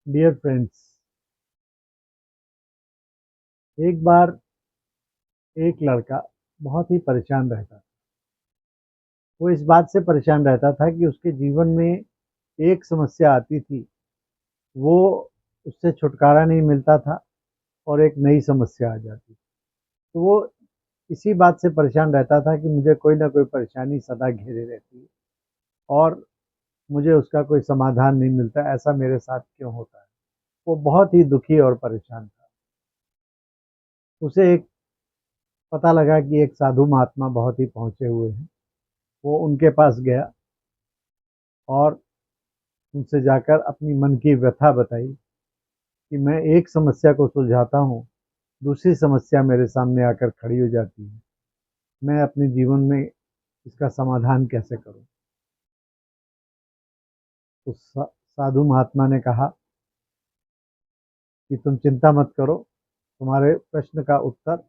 Dear friends, एक बार एक लड़का बहुत ही परेशान रहता था। वो इस बात से परेशान रहता था कि उसके जीवन में एक समस्या आती थी, वो उससे छुटकारा नहीं मिलता था और एक नई समस्या आ जाती। तो वो इसी बात से परेशान रहता था कि मुझे कोई ना कोई परेशानी सदा घेरे रहती है और मुझे उसका कोई समाधान नहीं मिलता। ऐसा मेरे साथ क्यों होता है? वो बहुत ही दुखी और परेशान था। उसे एक पता लगा कि एक साधु महात्मा बहुत ही पहुँचे हुए हैं। वो उनके पास गया और उनसे जाकर अपनी मन की व्यथा बताई कि मैं एक समस्या को सुलझाता हूँ, दूसरी समस्या मेरे सामने आकर खड़ी हो जाती है। मैं अपने जीवन में इसका समाधान कैसे करूँ? उस साधु महात्मा ने कहा कि तुम चिंता मत करो, तुम्हारे प्रश्न का उत्तर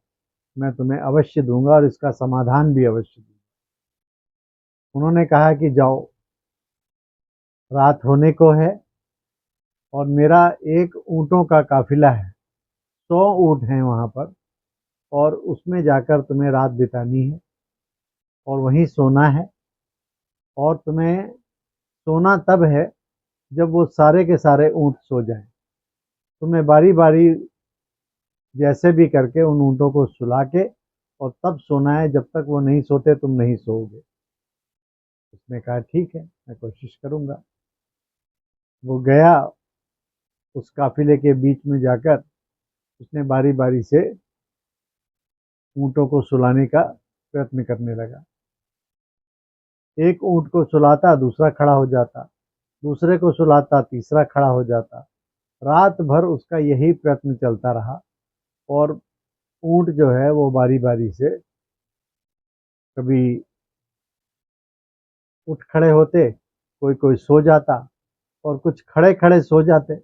मैं तुम्हें अवश्य दूंगा और इसका समाधान भी अवश्य दूंगा। उन्होंने कहा कि जाओ, रात होने को है और मेरा एक ऊँटों का काफिला है, 100 ऊँट हैं वहाँ पर, और उसमें जाकर तुम्हें रात बितानी है और वहीं सोना है। और तुम्हें सोना तब है जब वो सारे के सारे ऊँट सो जाएं। तुम्हें बारी बारी जैसे भी करके उन ऊँटों को सुला के और तब सोना है, जब तक वो नहीं सोते तुम नहीं सोओगे। उसने कहा ठीक है, मैं कोशिश करूँगा। वो गया, उस काफिले के बीच में जाकर उसने बारी बारी से ऊँटों को सुलाने का प्रयत्न करने लगा। एक ऊँट को सुलाता, दूसरा खड़ा हो जाता, दूसरे को सुलाता, तीसरा खड़ा हो जाता। रात भर उसका यही प्रयत्न चलता रहा और ऊँट जो है वो बारी बारी से कभी उठ खड़े होते, कोई कोई सो जाता और कुछ खड़े खड़े सो जाते।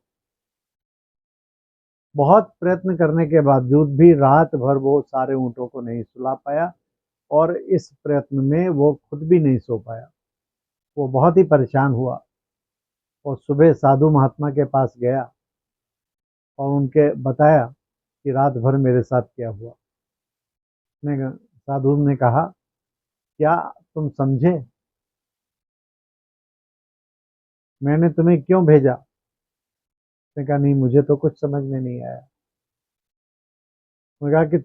बहुत प्रयत्न करने के बावजूद भी रात भर वो सारे ऊँटों को नहीं सुला पाया और इस प्रयत्न में वो खुद भी नहीं सो पाया। वो बहुत ही परेशान हुआ और सुबह साधु महात्मा के पास गया और उनके बताया कि रात भर मेरे साथ क्या हुआ। साधु ने कहा, क्या तुम समझे मैंने तुम्हें क्यों भेजा? उसने कहा नहीं, मुझे तो कुछ समझ में नहीं आया। उन्होंने कहा कि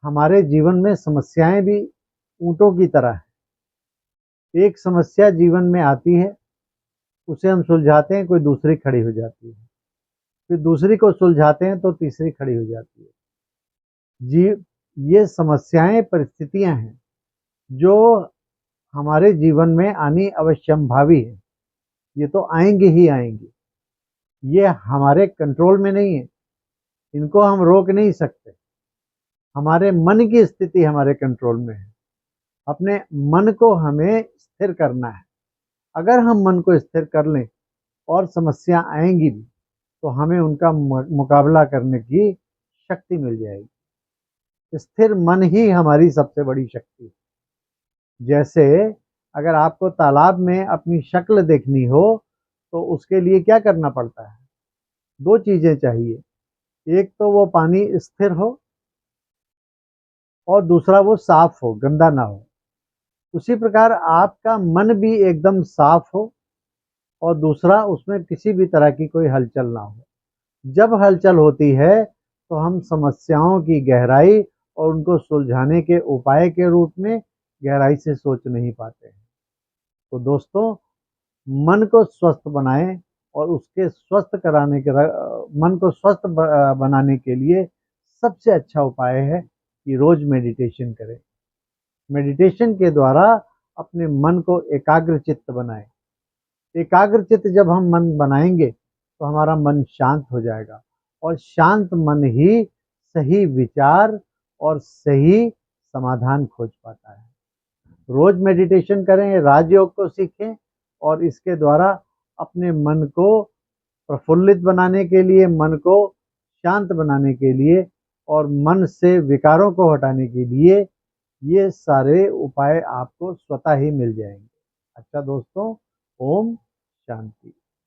हमारे जीवन में समस्याएं भी ऊँटों की तरह है। एक समस्या जीवन में आती है, उसे हम सुलझाते हैं, कोई दूसरी खड़ी हो जाती है, फिर दूसरी को सुलझाते हैं तो तीसरी खड़ी हो जाती है। जी, ये समस्याएं परिस्थितियां हैं जो हमारे जीवन में आनी अवश्यंभावी है। ये तो आएंगी ही आएंगी, ये हमारे कंट्रोल में नहीं है, इनको हम रोक नहीं सकते। हमारे मन की स्थिति हमारे कंट्रोल में है। अपने मन को हमें स्थिर करना है। अगर हम मन को स्थिर कर लें और समस्या आएंगी भी तो हमें उनका मुकाबला करने की शक्ति मिल जाएगी। स्थिर मन ही हमारी सबसे बड़ी शक्ति है। जैसे अगर आपको तालाब में अपनी शक्ल देखनी हो तो उसके लिए क्या करना पड़ता है? दो चीजें चाहिए, एक तो वो पानी स्थिर हो और दूसरा वो साफ हो, गंदा ना हो। उसी प्रकार आपका मन भी एकदम साफ हो और दूसरा उसमें किसी भी तरह की कोई हलचल ना हो। जब हलचल होती है तो हम समस्याओं की गहराई और उनको सुलझाने के उपाय के रूप में गहराई से सोच नहीं पाते हैं। तो दोस्तों, मन को स्वस्थ बनाएं और उसके स्वस्थ कराने के मन को स्वस्थ बनाने के लिए सबसे अच्छा उपाय है कि रोज मेडिटेशन करें। मेडिटेशन के द्वारा अपने मन को एकाग्र चित्त बनाएं। एकाग्र चित्त जब हम मन बनाएंगे तो हमारा मन शांत हो जाएगा और शांत मन ही सही विचार और सही समाधान खोज पाता है। रोज मेडिटेशन करें, राजयोग को सीखें और इसके द्वारा अपने मन को प्रफुल्लित बनाने के लिए, मन को शांत बनाने के लिए और मन से विकारों को हटाने के लिए ये सारे उपाय आपको स्वतः ही मिल जाएंगे। अच्छा दोस्तों, ओम शांति।